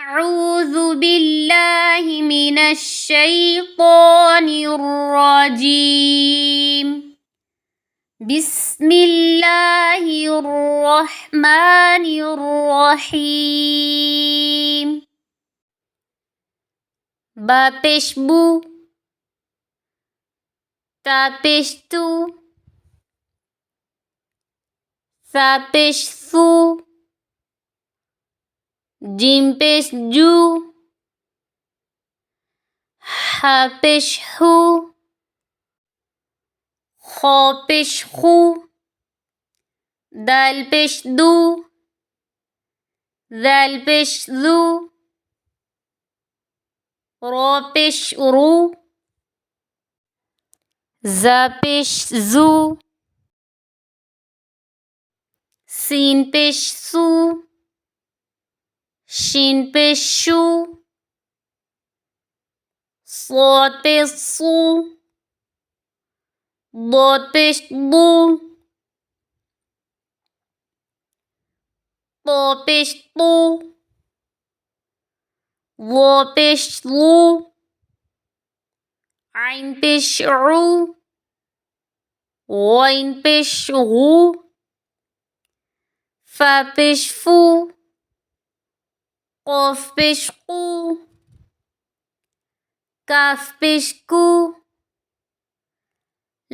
أعوذ بالله من الشيطان الرجيم. بسم الله الرحمن الرحيم. با پیش بو، تا پیش تو، ثا پیش ثو، جیم پیش جو، ح پیش حو، خا پیش خو، دال پیش دو، ذال پیش ذو، را پیش رو، زا پیش زو، سین پیش سو، شین پیش شو، صاد پیش صو، ضاد پیش ضو، طا پیش طو، ظا پیش ظو، عین پیش عو، غین پیش غو، فا پیش فو، قاف پیش قو، کاف پیش کو،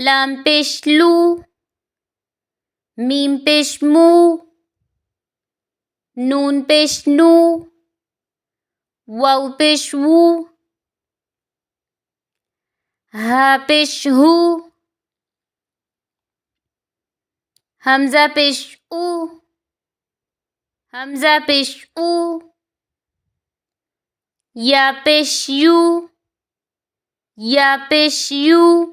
لام پیش لو، میم پیش مو، نون پیش نو، واو پیش وو، ہا پیش ہو، حمزہ پیش او، حمزہ پیش او، یا پیش یو، یا پیش یو،